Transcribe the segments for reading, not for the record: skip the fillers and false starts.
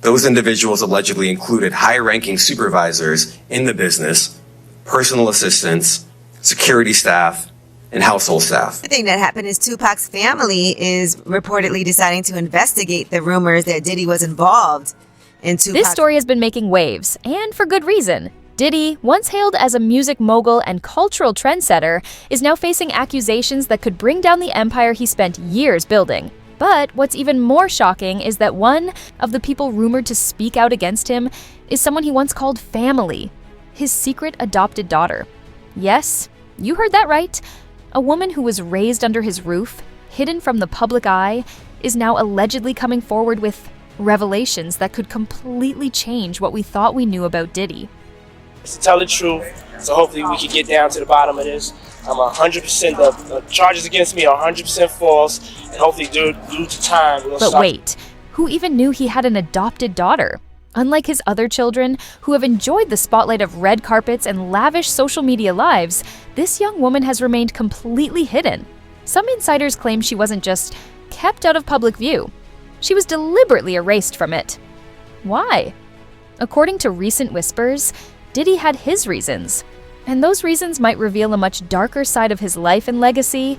Those individuals allegedly included high-ranking supervisors in the business, personal assistants, security staff, and household staff. The thing that happened is Tupac's family is reportedly deciding to investigate the rumors that Diddy was involved in Tupac's... This story has been making waves, and for good reason. Diddy, once hailed as a music mogul and cultural trendsetter, is now facing accusations that could bring down the empire he spent years building. But what's even more shocking is that one of the people rumored to speak out against him is someone he once called family, his secret adopted daughter. Yes, you heard that right. A woman who was raised under his roof, hidden from the public eye, is now allegedly coming forward with revelations that could completely change what we thought we knew about Diddy. To tell the truth, so hopefully we can get down to the bottom of this. I'm 100%, the charges against me are 100% false, and hopefully due to time, we'll But wait, who even knew he had an adopted daughter? Unlike his other children, who have enjoyed the spotlight of red carpets and lavish social media lives, this young woman has remained completely hidden. Some insiders claim she wasn't just kept out of public view. She was deliberately erased from it. Why? According to recent whispers, Diddy had his reasons. And those reasons might reveal a much darker side of his life and legacy.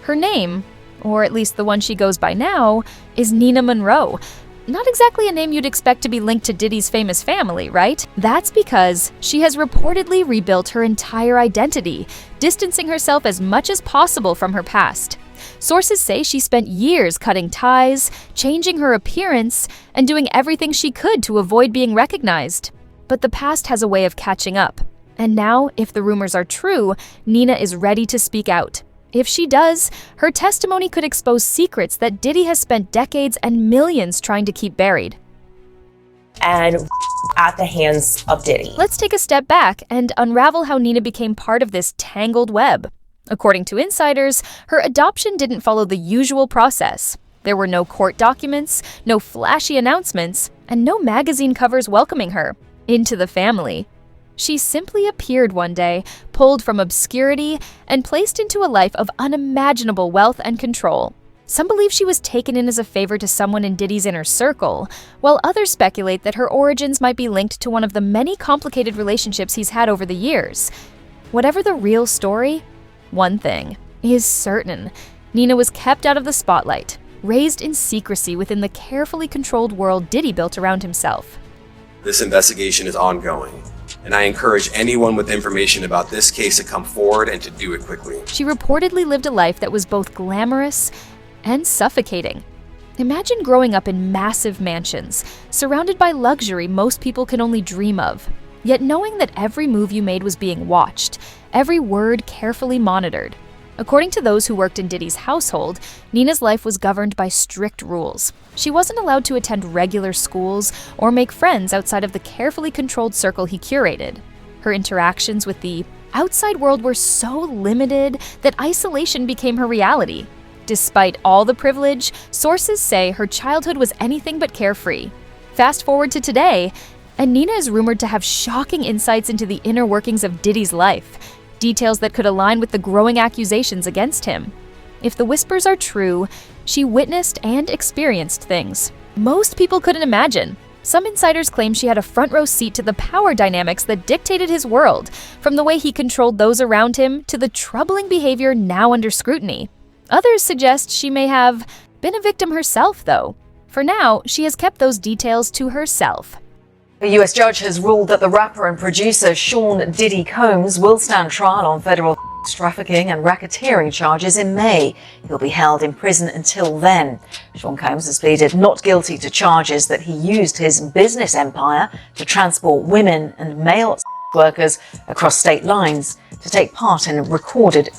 Her name, or at least the one she goes by now, is Nina Monroe. Not exactly a name you'd expect to be linked to Diddy's famous family, right? That's because she has reportedly rebuilt her entire identity, distancing herself as much as possible from her past. Sources say she spent years cutting ties, changing her appearance, and doing everything she could to avoid being recognized. But the past has a way of catching up. And now, if the rumors are true, Nina is ready to speak out. If she does, her testimony could expose secrets that Diddy has spent decades and millions trying to keep buried. And at the hands of Diddy. Let's take a step back and unravel how Nina became part of this tangled web. According to insiders, her adoption didn't follow the usual process. There were no court documents, no flashy announcements, and no magazine covers welcoming her into the family. She simply appeared one day, pulled from obscurity, and placed into a life of unimaginable wealth and control. Some believe she was taken in as a favor to someone in Diddy's inner circle, while others speculate that her origins might be linked to one of the many complicated relationships he's had over the years. Whatever the real story, one thing is certain. Nina was kept out of the spotlight, raised in secrecy within the carefully controlled world Diddy built around himself. This investigation is ongoing, and I encourage anyone with information about this case to come forward and to do it quickly. She reportedly lived a life that was both glamorous and suffocating. Imagine growing up in massive mansions, surrounded by luxury most people can only dream of, yet knowing that every move you made was being watched, every word carefully monitored. According to those who worked in Diddy's household, Nina's life was governed by strict rules. She wasn't allowed to attend regular schools or make friends outside of the carefully controlled circle he curated. Her interactions with the outside world were so limited that isolation became her reality. Despite all the privilege, sources say her childhood was anything but carefree. Fast forward to today, and Nina is rumored to have shocking insights into the inner workings of Diddy's life, details that could align with the growing accusations against him. If the whispers are true, she witnessed and experienced things most people couldn't imagine. Some insiders claim she had a front row seat to the power dynamics that dictated his world, from the way he controlled those around him to the troubling behavior now under scrutiny. Others suggest she may have been a victim herself, though. For now, she has kept those details to herself. A U.S. judge has ruled that the rapper and producer Sean Diddy Combs will stand trial on federal trafficking and racketeering charges in May. He'll be held in prison until then. Sean Combs has pleaded not guilty to charges that he used his business empire to transport women and male workers across state lines to take part in recorded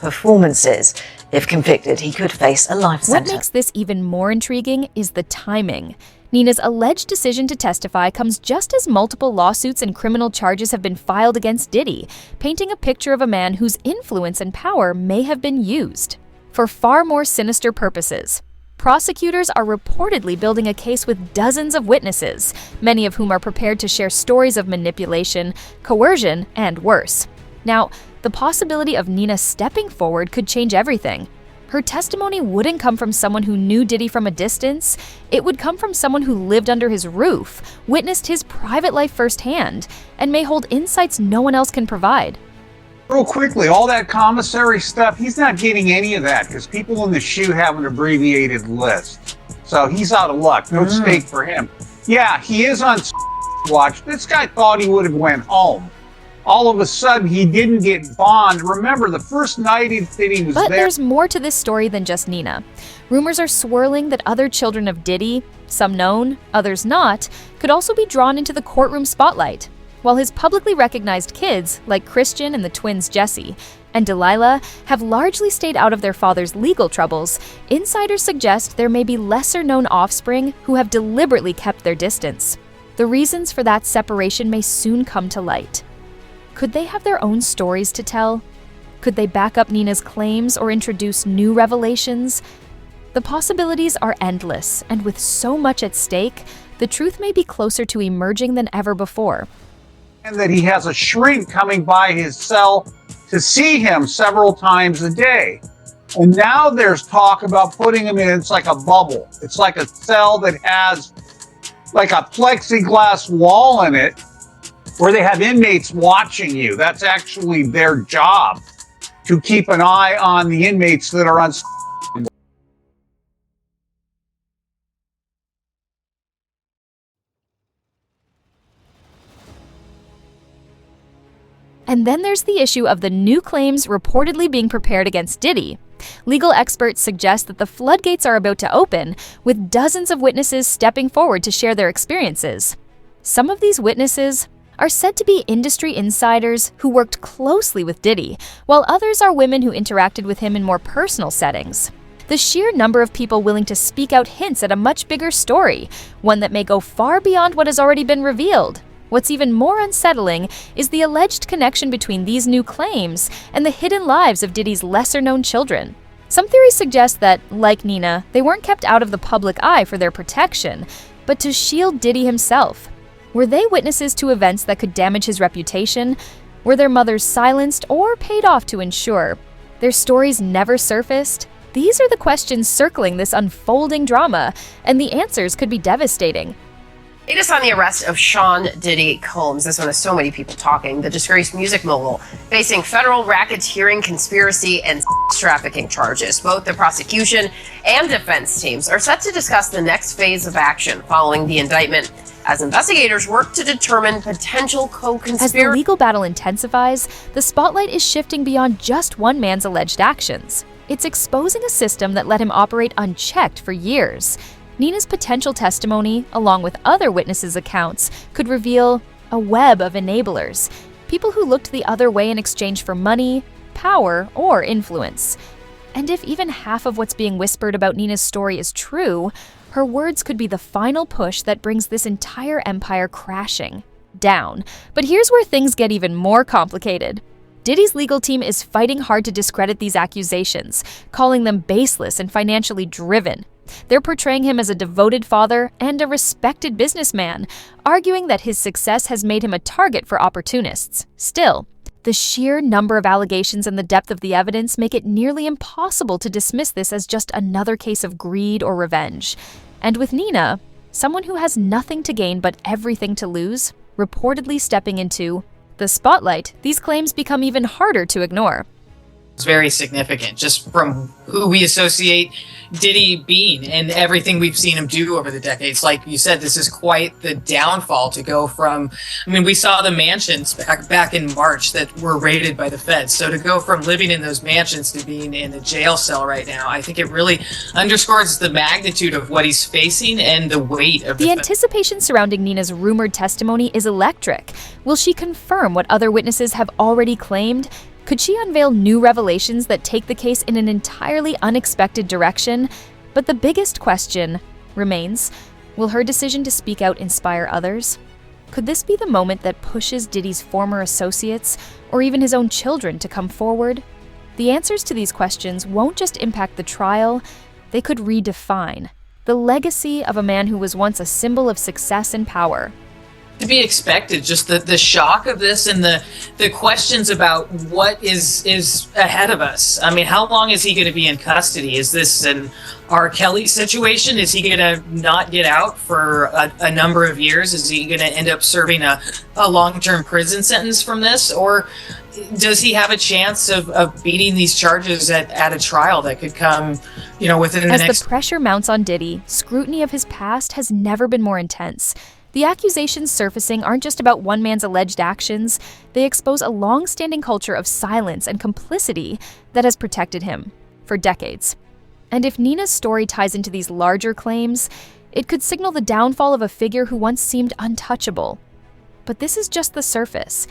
performances. If convicted, he could face a life sentence. What makes this even more intriguing is the timing. Nina's alleged decision to testify comes just as multiple lawsuits and criminal charges have been filed against Diddy, painting a picture of a man whose influence and power may have been used for far more sinister purposes. Prosecutors are reportedly building a case with dozens of witnesses, many of whom are prepared to share stories of manipulation, coercion, and worse. Now, the possibility of Nina stepping forward could change everything. Her testimony wouldn't come from someone who knew Diddy from a distance. It would come from someone who lived under his roof, witnessed his private life firsthand, and may hold insights no one else can provide. Real quickly, all that commissary stuff, he's not getting any of that because people in the SHU have an abbreviated list. So he's out of luck. No stake for him. Yeah, he is on watch. This guy thought he would have went home. All of a sudden, he didn't get bond. Remember, the first night that he was But there... there's more to this story than just Nina. Rumors are swirling that other children of Diddy, some known, others not, could also be drawn into the courtroom spotlight. While his publicly recognized kids, like Christian and the twins Jesse and Delilah, have largely stayed out of their father's legal troubles, insiders suggest there may be lesser-known offspring who have deliberately kept their distance. The reasons for that separation may soon come to light. Could they have their own stories to tell? Could they back up Nina's claims or introduce new revelations? The possibilities are endless, and with so much at stake, the truth may be closer to emerging than ever before. And that he has a shrink coming by his cell to see him several times a day. And now there's talk about putting him in, it's like a bubble. It's like a cell that has like a plexiglass wall in it where they have inmates watching you. That's actually their job, to keep an eye on the inmates that are on. And then there's the issue of the new claims reportedly being prepared against Diddy. Legal experts suggest that the floodgates are about to open, with dozens of witnesses stepping forward to share their experiences. Some of these witnesses are said to be industry insiders who worked closely with Diddy, while others are women who interacted with him in more personal settings. The sheer number of people willing to speak out hints at a much bigger story, one that may go far beyond what has already been revealed. What's even more unsettling is the alleged connection between these new claims and the hidden lives of Diddy's lesser-known children. Some theories suggest that, like Nina, they weren't kept out of the public eye for their protection, but to shield Diddy himself. Were they witnesses to events that could damage his reputation? Were their mothers silenced or paid off to ensure their stories never surfaced? These are the questions circling this unfolding drama, and the answers could be devastating. Latest on the arrest of Sean Diddy Combs. This one has so many people talking. The disgraced music mogul facing federal racketeering, conspiracy, and trafficking charges. Both the prosecution and defense teams are set to discuss the next phase of action following the indictment, as investigators work to determine potential co-conspirators. As the legal battle intensifies, the spotlight is shifting beyond just one man's alleged actions. It's exposing a system that let him operate unchecked for years. Nina's potential testimony, along with other witnesses' accounts, could reveal a web of enablers, people who looked the other way in exchange for money, power, or influence. And if even half of what's being whispered about Nina's story is true, her words could be the final push that brings this entire empire crashing down. But here's where things get even more complicated. Diddy's legal team is fighting hard to discredit these accusations, calling them baseless and financially driven. They're portraying him as a devoted father and a respected businessman, arguing that his success has made him a target for opportunists. Still, the sheer number of allegations and the depth of the evidence make it nearly impossible to dismiss this as just another case of greed or revenge. And with Nina, someone who has nothing to gain but everything to lose, reportedly stepping into the spotlight, these claims become even harder to ignore. It's very significant just from who we associate Diddy being and everything we've seen him do over the decades. Like you said, this is quite the downfall to go from, I mean, we saw the mansions back in March that were raided by the feds. So to go from living in those mansions to being in a jail cell right now, I think it really underscores the magnitude of what he's facing and the weight of the anticipation surrounding Nina's rumored testimony is electric. Will she confirm what other witnesses have already claimed? Could she unveil new revelations that take the case in an entirely unexpected direction? But the biggest question remains, will her decision to speak out inspire others? Could this be the moment that pushes Diddy's former associates, or even his own children, to come forward? The answers to these questions won't just impact the trial, they could redefine the legacy of a man who was once a symbol of success and power. to be expected. Just the shock of this and the questions about what is ahead of us. I mean, how long is he going to be in custody? Is this an R. Kelly situation? Is he going to not get out for a number of years? Is he going to end up serving a long-term prison sentence from this? Or does he have a chance of beating these charges at a trial that could come, within the next... As the pressure mounts on Diddy, scrutiny of his past has never been more intense. The accusations surfacing aren't just about one man's alleged actions. They expose a long-standing culture of silence and complicity that has protected him for decades. And if Nina's story ties into these larger claims, it could signal the downfall of a figure who once seemed untouchable. But this is just the surface.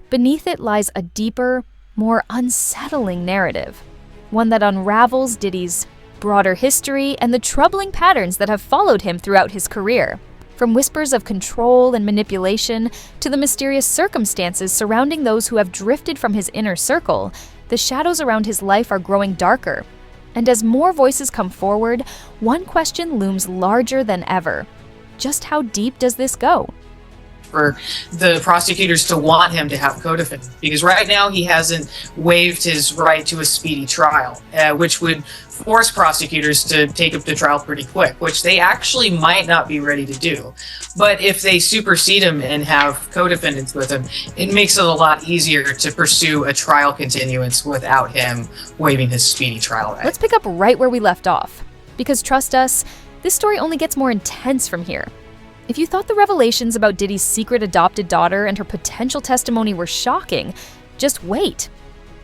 Beneath it lies a deeper, more unsettling narrative, one that unravels Diddy's broader history and the troubling patterns that have followed him throughout his career. From whispers of control and manipulation to the mysterious circumstances surrounding those who have drifted from his inner circle, the shadows around his life are growing darker. And as more voices come forward, one question looms larger than ever. Just how deep does this go? For the prosecutors to want him to have co-defendants, because right now he hasn't waived his right to a speedy trial, which would force prosecutors to take up the trial pretty quick, which they actually might not be ready to do. But if they supersede him and have co-defendants with him, it makes it a lot easier to pursue a trial continuance without him waiving his speedy trial right. Let's pick up right where we left off, because trust us, this story only gets more intense from here. If you thought the revelations about Diddy's secret adopted daughter and her potential testimony were shocking, just wait.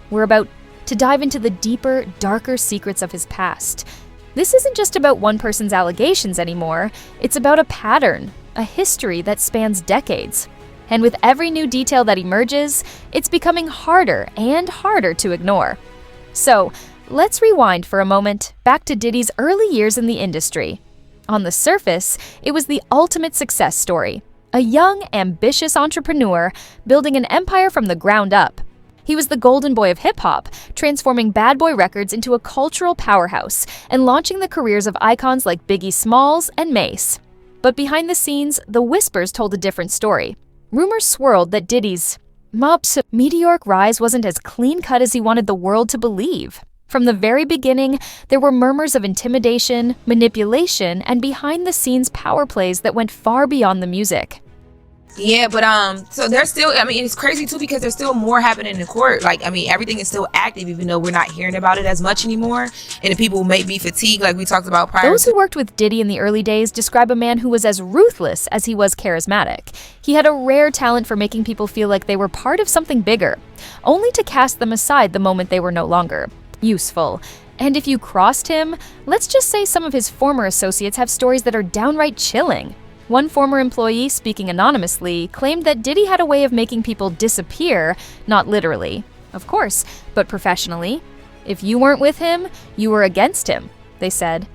We're about to dive into the deeper, darker secrets of his past. This isn't just about one person's allegations anymore, it's about a pattern, a history that spans decades. And with every new detail that emerges, it's becoming harder and harder to ignore. So, let's rewind for a moment back to Diddy's early years in the industry. On the surface, it was the ultimate success story. A young, ambitious entrepreneur building an empire from the ground up. He was the golden boy of hip-hop, transforming Bad Boy Records into a cultural powerhouse and launching the careers of icons like Biggie Smalls and Mace. But behind the scenes, the whispers told a different story. Rumors swirled that Diddy's meteoric rise wasn't as clean-cut as he wanted the world to believe. From the very beginning, there were murmurs of intimidation, manipulation, and behind-the-scenes power plays that went far beyond the music. Yeah, but so there's still, it's crazy too because there's still more happening in court. Everything is still active, even though we're not hearing about it as much anymore. And the people may be fatigued, like we talked about prior. Those who worked with Diddy in the early days describe a man who was as ruthless as he was charismatic. He had a rare talent for making people feel like they were part of something bigger, only to cast them aside the moment they were no longer useful. And if you crossed him, let's just say some of his former associates have stories that are downright chilling. One former employee, speaking anonymously, claimed that Diddy had a way of making people disappear, not literally, of course, but professionally. If you weren't with him, you were against him, they said.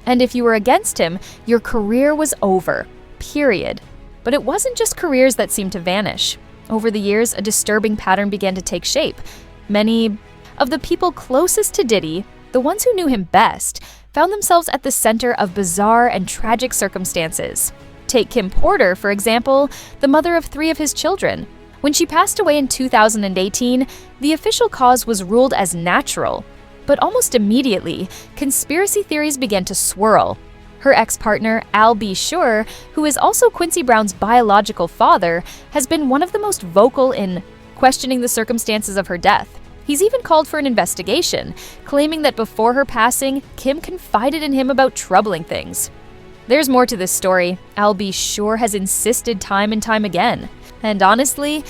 And if you were against him, your career was over, period. But it wasn't just careers that seemed to vanish. Over the years, a disturbing pattern began to take shape. Many of the people closest to Diddy, the ones who knew him best, found themselves at the center of bizarre and tragic circumstances. Take Kim Porter, for example, the mother of 3 of his children. When she passed away in 2018, the official cause was ruled as natural. But almost immediately, conspiracy theories began to swirl. Her ex-partner, Al B. Sure, who is also Quincy Brown's biological father, has been one of the most vocal in questioning the circumstances of her death. He's even called for an investigation, claiming that before her passing, Kim confided in him about troubling things. There's more to this story. Al B. Sure has insisted time and time again. And honestly,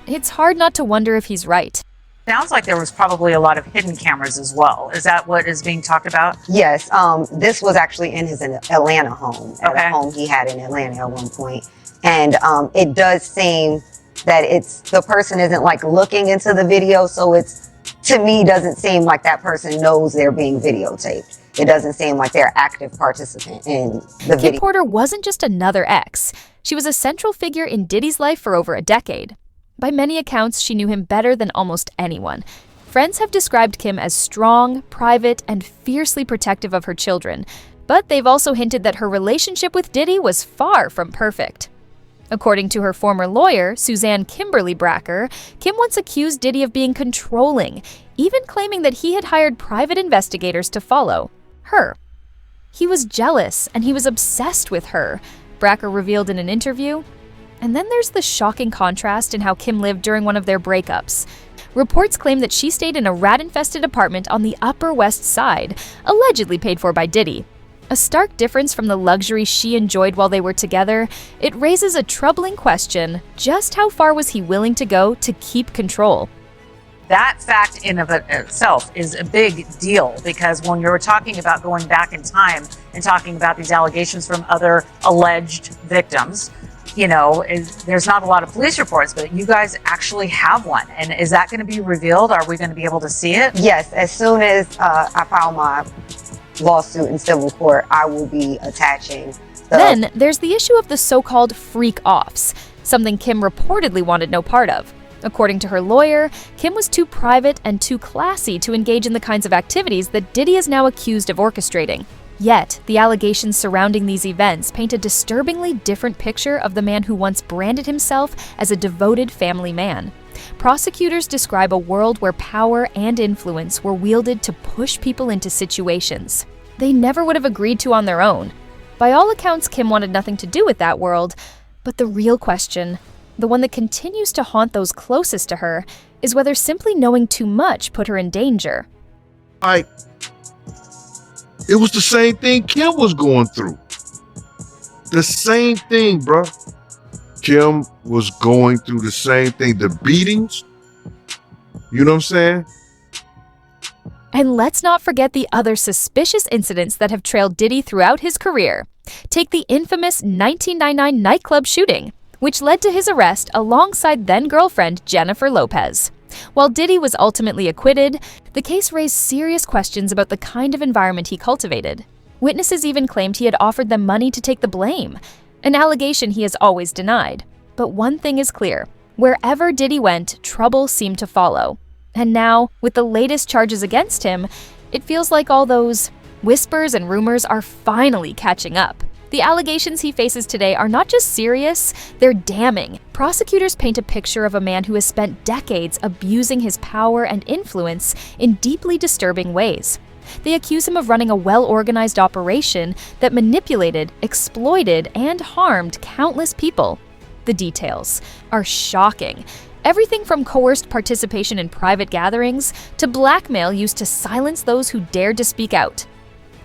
it's hard not to wonder if he's right. Sounds like there was probably a lot of hidden cameras as well. Is that what is being talked about? Yes. This was actually in his Atlanta home, at a home he had in Atlanta at one point. And it does seem that the person isn't like looking into the video, so to me, doesn't seem like that person knows they're being videotaped. It doesn't seem like they're active participant in the video. Kim Porter wasn't just another ex. She was a central figure in Diddy's life for over a decade. By many accounts, she knew him better than almost anyone. Friends have described Kim as strong, private, and fiercely protective of her children, but they've also hinted that her relationship with Diddy was far from perfect. According to her former lawyer, Suzanne Kimberly Bracker, Kim once accused Diddy of being controlling, even claiming that he had hired private investigators to follow her. He was jealous and he was obsessed with her, Bracker revealed in an interview. And then there's the shocking contrast in how Kim lived during one of their breakups. Reports claim that she stayed in a rat-infested apartment on the Upper West Side, allegedly paid for by Diddy. A stark difference from the luxury she enjoyed while they were together, it raises a troubling question: just how far was he willing to go to keep control? That fact in of itself is a big deal, because when you're talking about going back in time and talking about these allegations from other alleged victims, there's not a lot of police reports, but you guys actually have one. And is that going to be revealed? Are we going to be able to see it? Yes, as soon as I file my lawsuit in civil court, I will be attaching. Then there's the issue of the so-called freak-offs, something Kim reportedly wanted no part of. According to her lawyer, Kim was too private and too classy to engage in the kinds of activities that Diddy is now accused of orchestrating. Yet, the allegations surrounding these events paint a disturbingly different picture of the man who once branded himself as a devoted family man. Prosecutors describe a world where power and influence were wielded to push people into situations they never would have agreed to on their own. By all accounts, Kim wanted nothing to do with that world, but the real question, the one that continues to haunt those closest to her, is whether simply knowing too much put her in danger. It was the same thing Kim was going through. The same thing, bro. Kim was going through the same thing. The beatings. You know what I'm saying? And let's not forget the other suspicious incidents that have trailed Diddy throughout his career. Take the infamous 1999 nightclub shooting, which led to his arrest alongside then-girlfriend Jennifer Lopez. While Diddy was ultimately acquitted, the case raised serious questions about the kind of environment he cultivated. Witnesses even claimed he had offered them money to take the blame, an allegation he has always denied. But one thing is clear: wherever Diddy went, trouble seemed to follow. And now, with the latest charges against him, it feels like all those whispers and rumors are finally catching up. The allegations he faces today are not just serious, they're damning. Prosecutors paint a picture of a man who has spent decades abusing his power and influence in deeply disturbing ways. They accuse him of running a well-organized operation that manipulated, exploited, and harmed countless people. The details are shocking. Everything from coerced participation in private gatherings to blackmail used to silence those who dared to speak out.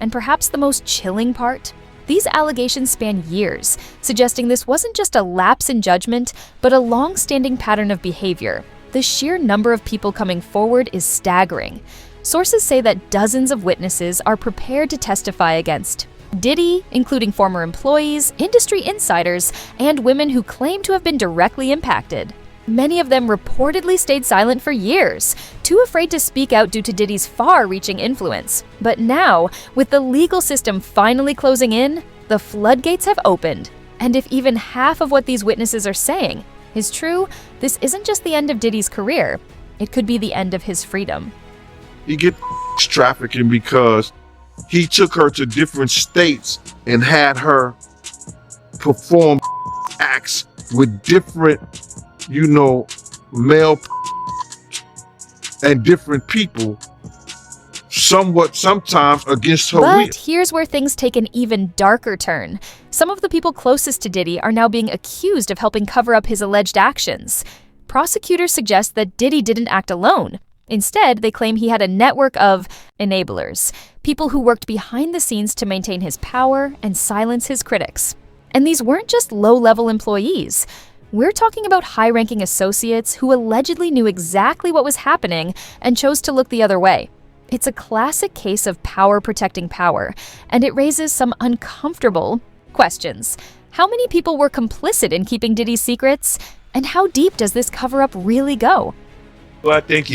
And perhaps the most chilling part? These allegations span years, suggesting this wasn't just a lapse in judgment, but a long-standing pattern of behavior. The sheer number of people coming forward is staggering. Sources say that dozens of witnesses are prepared to testify against Diddy, including former employees, industry insiders, and women who claim to have been directly impacted. Many of them reportedly stayed silent for years, too afraid to speak out due to Diddy's far-reaching influence. But now, with the legal system finally closing in, the floodgates have opened. And if even half of what these witnesses are saying is true, this isn't just the end of Diddy's career. It could be the end of his freedom. He get trafficking because he took her to different states and had her perform acts with different, male and different people, sometimes against her will. But here's where things take an even darker turn. Some of the people closest to Diddy are now being accused of helping cover up his alleged actions. Prosecutors suggest that Diddy didn't act alone. Instead, they claim he had a network of enablers, people who worked behind the scenes to maintain his power and silence his critics. And these weren't just low-level employees. We're talking about high-ranking associates who allegedly knew exactly what was happening and chose to look the other way. It's a classic case of power protecting power, and it raises some uncomfortable questions. How many people were complicit in keeping Diddy's secrets? And how deep does this cover-up really go? Well, I think,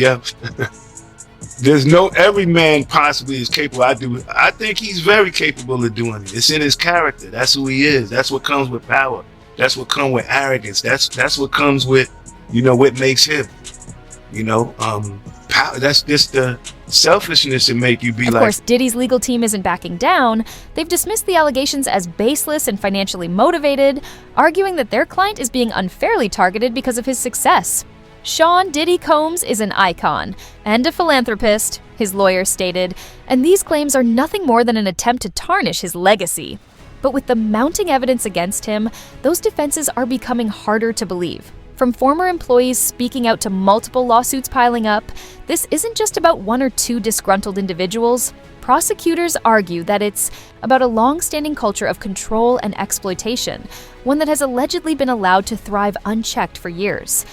every man possibly is capable. I think he's very capable of doing it. It's in his character. That's who he is. That's what comes with power. That's what comes with arrogance. That's what comes with, what makes him. Power. That's just selfishness and make you be Of like. course, Diddy's legal team isn't backing down. They've dismissed the allegations as baseless and financially motivated, arguing that their client is being unfairly targeted because of his success. Sean Diddy Combs is an icon and a philanthropist, his lawyer stated, and these claims are nothing more than an attempt to tarnish his legacy. But with the mounting evidence against him, those defenses are becoming harder to believe. From former employees speaking out to multiple lawsuits piling up, this isn't just about one or two disgruntled individuals. Prosecutors argue that it's about a long-standing culture of control and exploitation, one that has allegedly been allowed to thrive unchecked for years.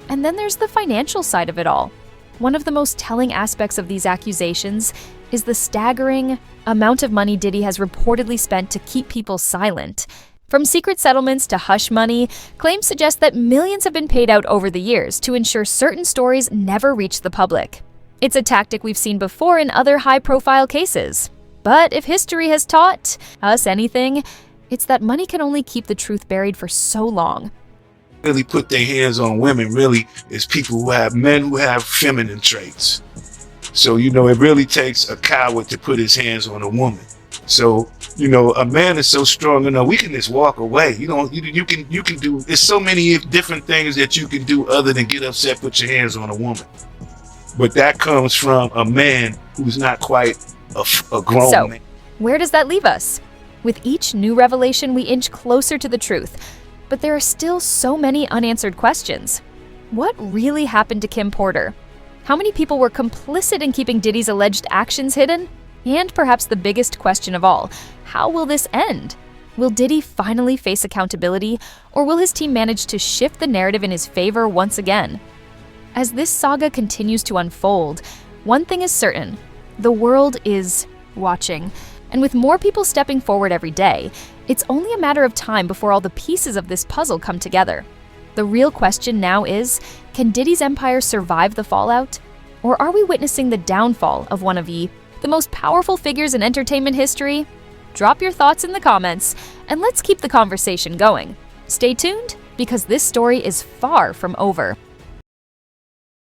And then there's the financial side of it all. One of the most telling aspects of these accusations is the staggering amount of money Diddy has reportedly spent to keep people silent. From secret settlements to hush money, claims suggest that millions have been paid out over the years to ensure certain stories never reach the public. It's a tactic we've seen before in other high-profile cases. But if history has taught us anything, it's that money can only keep the truth buried for so long. Really put their hands on women really is people who have men who have feminine traits. So, it really takes a coward to put his hands on a woman. So, a man is so strong enough, we can just walk away. You can do, there's so many different things that you can do other than get upset, put your hands on a woman. But that comes from a man who's not quite a grown man. Where does that leave us? With each new revelation, we inch closer to the truth. But there are still so many unanswered questions. What really happened to Kim Porter? How many people were complicit in keeping Diddy's alleged actions hidden? And perhaps the biggest question of all, how will this end? Will Diddy finally face accountability, or will his team manage to shift the narrative in his favor once again? As this saga continues to unfold, one thing is certain: the world is watching. And with more people stepping forward every day, it's only a matter of time before all the pieces of this puzzle come together. The real question now is, can Diddy's empire survive the fallout? Or are we witnessing the downfall of one of the most powerful figures in entertainment history? Drop your thoughts in the comments, and let's keep the conversation going. Stay tuned, because this story is far from over.